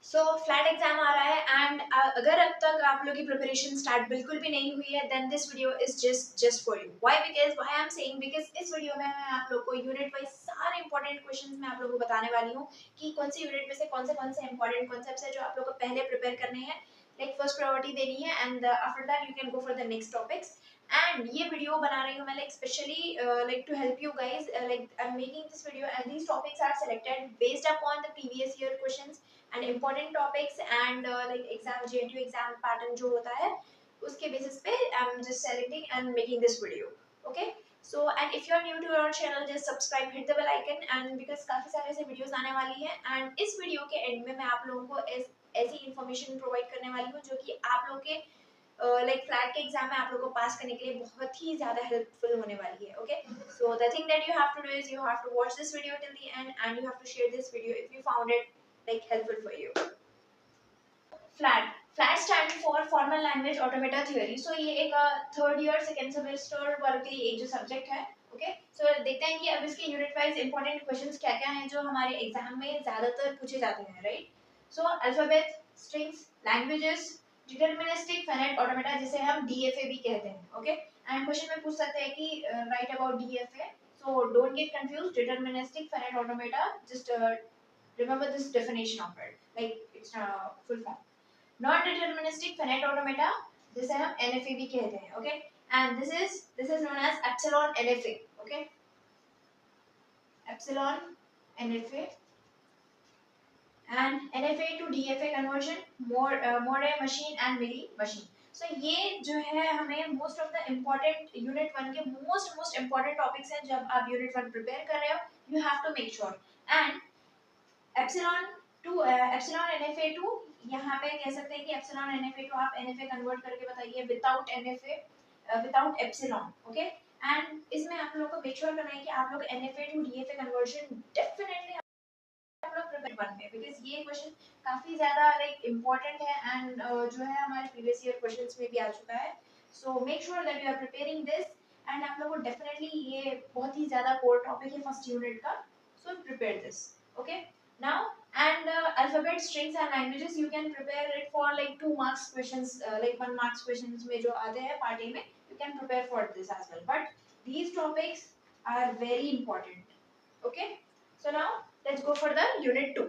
सो flat exam आ रहा है and अगर अब तक आप लोगों की प्रिपरेशन स्टार्ट बिल्कुल भी नहीं हुई है then this video is just for you. Why I am saying because इस वीडियो में मैं आप लोग को यूनिट वाइज सारे इंपॉर्टेंट क्वेश्चंस मैं आप लोगों को बताने वाली हूँ कि कौन सी यूनिट में से कौन से इंपॉर्टेंट कॉन्सेप्ट्स है जो आप लोग को पहले प्रिपेयर करने हैं, लाइक फर्स्ट प्रायोरिटी देनी है and after that you can go for the next topics. And ये वीडियो बना रही हूँ मैं like specially like to help you guys, like I am making this video and these topics are selected based upon the previous year questions and important topics and like exam JNTU exam pattern जो होता है उसके basis पे I'm just selecting and making this video. Okay, so and if you are new to our channel just subscribe, hit the bell icon and because काफी सारे ऐसे videos आने वाली हैं and इस video के end में मैं आप लोगों को ऐसी information provide करने वाली हूँ जो कि आप लोगों के लाइक फ्लैट के एग्जाम में आप लोगों को पास करने के लिए बहुत ही ज्यादा हेल्पफुल होने वाली है। Okay, so the thing that you have to do is you have to watch this video till the end and you have to share this video if you found it like helpful for you. FLAT stand for formal language automata theory. So ये एक third year second semester वर्ग के लिए एक जो subject है। Okay, सो देखते हैं कि अब इसके यूनिट वाइज इंपॉर्टेंट क्वेश्चंस क्या क्या हैं जो हमारे एग्जाम में ज्यादातर पूछे जाते हैं, right. So alphabet, strings, languages, deterministic finite automata जिसे हम डीएफए भी कहते हैं। ओके, एंड क्वेश्चन में पूछ सकते हैं कि right about DFA. So don't get confused, deterministic finite automata, just remember this definition of it, like it's a full form. Non-deterministic finite automata जिसे हम NFA भी कहते हैं, okay, and this is known as epsilon NFA, okay, epsilon NFA and NFA to DFA conversion, Moore machine and Milli machine. So ये जो है हमें most of the important unit 1 के मोस्ट इम्पोर्टेंट टॉपिक्स हैं जब आप यूनिट 1 प्रिपेयर कर रहे हो, you have to make sure. And epsilon to epsilon NFA2, यहाँ पे कह सकते हैं कि एप्सिलॉन NFA2 आप NFA कन्वर्ट करके बताइए without NFA, without epsilon. Okay, and इसमें आप लोग को मेक श्योर करना है कि आप लोग NFA to DFA conversion definitely आप लोग प्रिपेयर वन में, बिकॉज ये क्वेश्चन काफी ज्यादा लाइक इम्पोर्टेंट है एंड जो है हमारे प्रीवियस ईयर क्वेश्चंस में भी आ चुका है। So make sure that you are preparing this and आप लोग को डेफिनेटली ये बहुत ही ज्यादा कोर टॉपिक है फर्स्ट यूनिट का, so prepare this. Okay, now and alphabet, strings and languages you can prepare it for like 2 marks questions, like 1 marks questions में जो आते हैं part A में, you can prepare for this as well, but these topics are very important. Okay, so now let's go for the unit 2.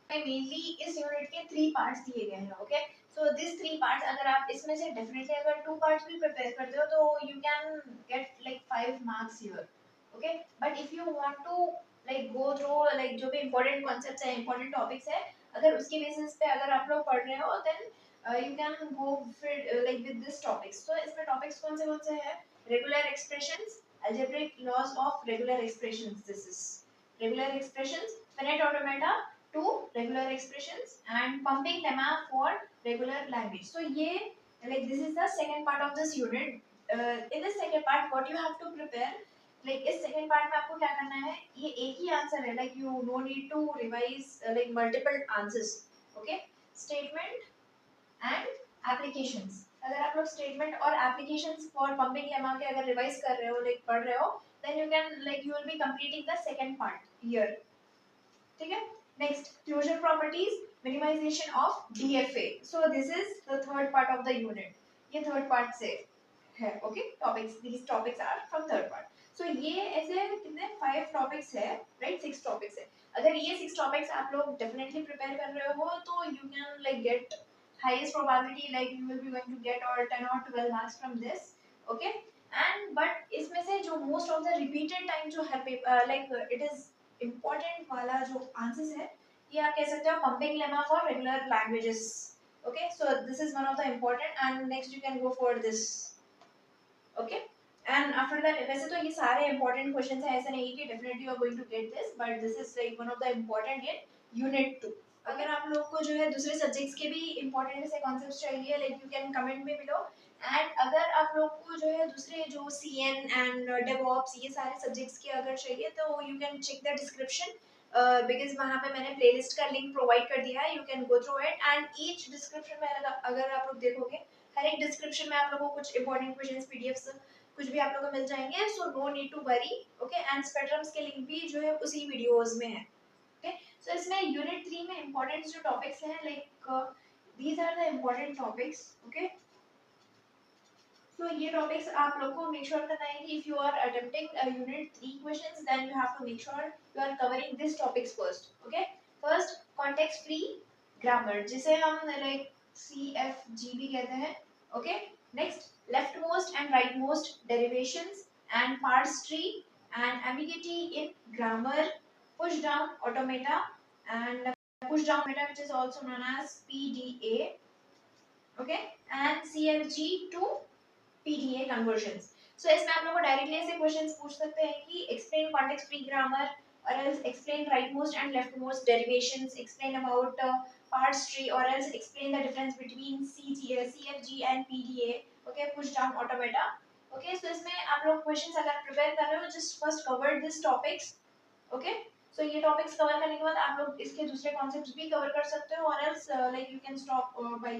mainly इस unit के 3 parts दिए गए हैं। ओके, सो दिस 3 पार्ट्स अगर आप इसमें से डेफिनेटली अगर 2 पार्ट्स भी प्रिपेयर करते हो तो you can get like 5 marks here. Okay, but if you want to like go through like जो भी इंपॉर्टेंट कॉन्सेप्ट्स है, इंपॉर्टेंट टॉपिक्स है, अगर उसके बेसिस पे अगर आप लोग पढ़ रहे हो देन यू कैन गो फिर लाइक विद दिस टॉपिक्स। तो इसमें टॉपिक्स कौन से हैं? Regular expressions, algebraic laws of regular expressions, this is regular expressions, finite automata to regular expressions and pumping lemma for regular language. So ये like this is the second part of this unit. In this second part what you have to prepare, like इस second part में आपको क्या करना है, ये एक ही answer है, like you no need to revise like multiple answers. Okay, statement and applications. अगर आप लोग स्टेटमेंट और एप्लीकेशंस फॉर पंपिंग लेमा के अगर रिवाइज कर रहे हो, लाइक पढ़ रहे हो, then you can like you will be completing the second part here. ठीक है, next closure properties, minimization of DFA. So this is the third part of the unit, ये थर्ड पार्ट से है। Okay, topics, these topics are from third part. So ये ऐसे कितने 5 topics है, right, 6 topics है। अगर ये 6 टॉपिक्स आप लोग डेफिनेटली प्रिपेयर कर रहे हो तो you can like get highest probability like you will be going to get or 10 or 12 marks from this. Okay, and but इसमें से जो most of the repeated time जो है like it is important वाला जो answers है, ये आप कह सकते हो pumping lemma for regular languages. Okay, so this is one of the important and next you can go for this. Okay, and after that वैसे तो ये सारे important questions हैं, ऐसा नहीं कि definitely you are going to get this, but this is like one of the important in unit 2. अगर आप लोग को जो है दूसरे सब्जेक्ट्स के भी इंपॉर्टेंट से कॉन्सेप्ट्स चाहिए, लाइक यू कैन कमेंट में बिलो। एंड अगर आप लोग को जो है दूसरे जो सीएन एंड डेवऑप्स ये सारे सब्जेक्ट्स के अगर चाहिए तो you can check the description, because वहाँ पे मैंने प्लेलिस्ट का लिंक प्रोवाइड कर दिया है, you can go through it and each description में अगर आप लोग देखोगे हर एक डिस्क्रिप्शन में आप लोगों को कुछ इंपॉर्टेंट क्वेश्चंस पीडीएफ्स कुछ भी आप लोगों को मिल जाएंगे, so no need to worry. Okay, and spectrums के लिंक भी जो है उसी वीडियोस में है। ओके, सो इसमें यूनिट 3 में इम्पोर्टेंट जो टॉपिक्स हैं like these are the important topics okay. तो ये टॉपिक्स आप लोग को मेक श्योर करना है कि if you are attempting unit 3 questions then you have to make sure you are covering this topics first okay. First context free grammar जिसे हम लाइक CFG भी कहते हैं okay. Next left most and right most derivations and parse tree and ambiguity in grammar, push down automata and push down automata which is also known as PDA okay, and CFG to PDA conversions. So इसमें आप लोगों को directly ऐसे questions पूछ सकते हैं कि explain context free grammar or else explain rightmost and leftmost derivations, explain about parse tree or else explain the difference between CFG and PDA okay, push down automata okay। so इसमें आप लोग questions अगर prepare कर रहे हो just first cover this topics okay. So ये topics cover करने के बाद आप लोग इसके दूसरे कॉन्सेप्ट्स भी कवर कर सकते हो और else like you can stop by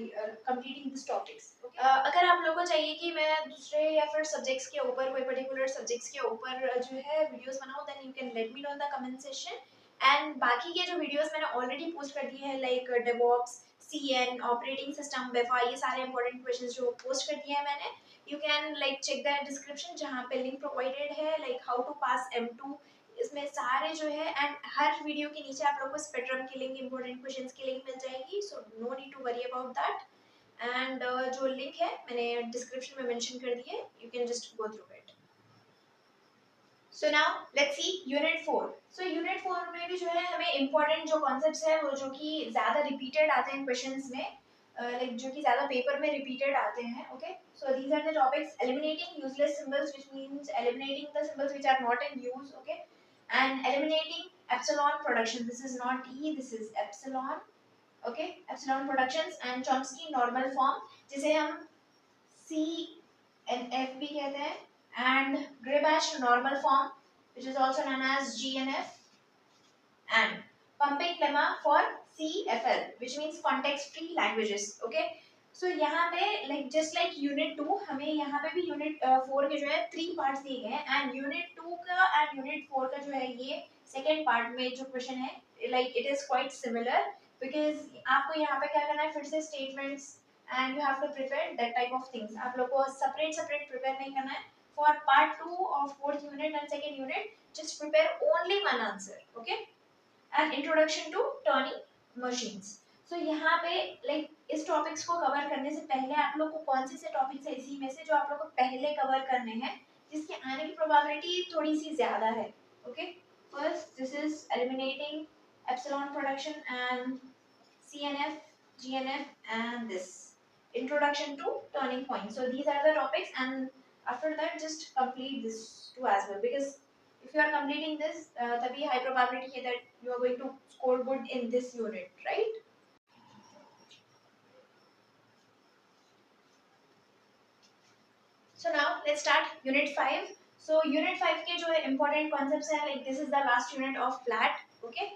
completing this topics. अगर आप लोगों को चाहिए कि मैं दूसरे या फिर सब्जेक्ट्स के ऊपर कोई पर्टिकुलर सब्जेक्ट्स के ऊपर जो है वीडियोस बनाऊं then you can let me know in the comment section. And बाकी के जो वीडियोस मैंने ऑलरेडी पोस्ट कर दिए हैं like DevOps, CN, operating system, वेफा, ये सारे इंपॉर्टेंट क्वेश्चंस जो पोस्ट कर दिए हैं मैंने, you can like check the description जहाँ पे लिंक प्रोवाइडेड है like how to pass M2 इसमें सारे जो है। एंड हर वीडियो के नीचे आप लोगों को स्पेक्ट्रम की लिंक, इंपॉर्टेंट क्वेश्चंस की लिंक मिल जाएगी so no need to worry about that. And जो लिंक है मैंने डिस्क्रिप्शन में मेंशन कर दी है, you can just go through it. So now let's see unit 4। So unit 4 में भी जो है हमें इंपॉर्टेंट जो कॉन्सेप्ट्स है वो जो कि ज़्यादा रिपीटेड आते हैं क्वेश्चंस में लाइक जो कि ज़्यादा पेपर में रिपीटेड आते हैं okay. So these are the topics eliminating useless symbols which means eliminating the symbols which are not in use okay, and eliminating epsilon production, this is not E, this is epsilon okay, epsilon productions and Chomsky normal form जिसे हम CNF भी कहते हैं and Grebatch normal form which is also known as GNF and pumping lemma for CFL which means context free languages okay। सो यहाँ पे like just like unit 2 हमें यहाँ पे भी यूनिट 4 के जो है 3 पार्ट्स दिए गए हैं एंड यूनिट 2 का एंड यूनिट 4 का जो है ये सेकेंड पार्ट में जो क्वेश्चन है like it is quite similar because आपको यहाँ पे क्या करना है फिर से statements and you have to prepare that type of things, आप लोग को सेपरेट सेपरेट प्रिपेयर नहीं करना है। For part 2 of fourth unit and second unit just prepare only one answer okay and introduction to Turing machines. So यहाँ पे like इस topics को कवर करने से पहले आप लोग को कौन से टॉपिक्स है इसी में से जो आप लोग को पहले कवर करने हैं जिसके आने की प्रोबेबिलिटी थोड़ी सी ज्यादा है okay. First this is eliminating epsilon production and CNF, GNF and this introduction to turning point. So these are the topics and after that just complete this two as well because if you are completing this तभी high probability है that you are going to score good in this unit right। So now let's start unit 5. So unit 5 के जो important concepts हैं like this is the last unit of flat okay।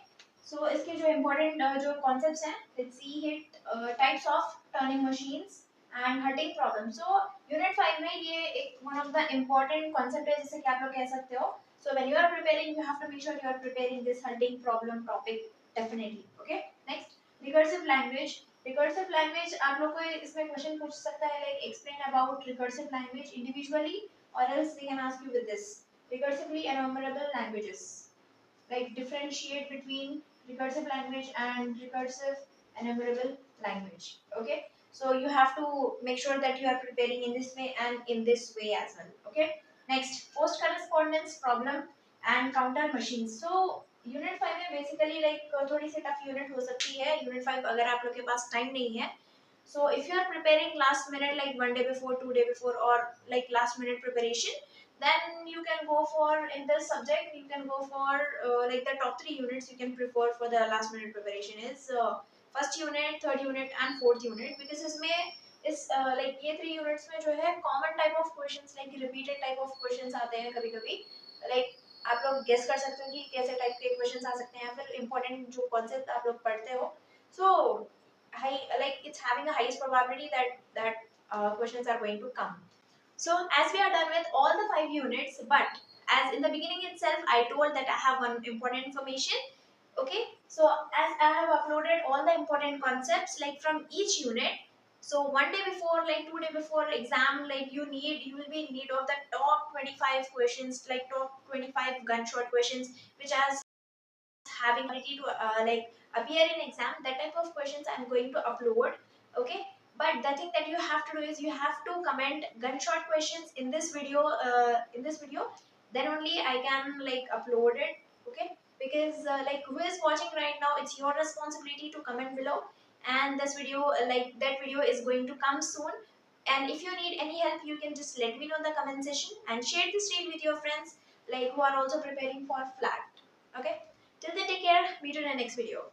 So इसके जो important जो concepts हैं let's see it types of turning machines and hutting problem। So unit 5 में ये एक one of the important concept है जिसे कि आप लोग कह सकते हो। So when you are preparing you have to make sure you are preparing this hutting problem topic definitely okay। Next recursive language। Recursive language आप लोग को इसमें क्वेश्चन पूछ सकता है like explain about recursive language individually or else they can ask you with this recursively enumerable languages like differentiate between recursive language and recursive enumerable language okay. so you have to make sure that you are preparing in this way and in this way as well okay। next post correspondence problem and counter machines। so unit 5 में basically like थोड़ी सी tough unit हो सकती है unit 5 अगर आप लोग के पास time नहीं है। So if you are preparing last minute like 1 day before 2 day before or like last minute preparation then you can go for in this subject you can go for like the top 3 units you can prefer for the last minute preparation is first unit, third unit and fourth unit because इसमें इस like ये 3 units में जो है common type of questions like repeated type of questions आते हैं कभी-कभी like आप लोग गेस कर सकते हो कि कैसे टाइप के क्वेश्चंस आ सकते हैं फिर इंपॉर्टेंट जो कॉन्सेप्ट आप लोग पढ़ते हो so high like it's having the highest probability that questions are going to come. So as we are done with all the 5 units but as in the beginning itself I told that I have one important information Okay, so as I have uploaded all the important concepts like from each unit, so one day before, like 2 day before exam, like you will be in need of the top 25 questions, like top 25 gunshot questions which has having ability to like appear in exam. That type of questions I'm going to upload. Okay, but the thing that you have to do is you have to comment gunshot questions in this video, then only I can like upload it. Okay, because like who is watching right now, it's your responsibility to comment below, and this video like that video is going to come soon. And if you need any help, you can just let me know in the comment section and share this reel with your friends like who are also preparing for flat. Okay, till then, take care. Meet you in the next video.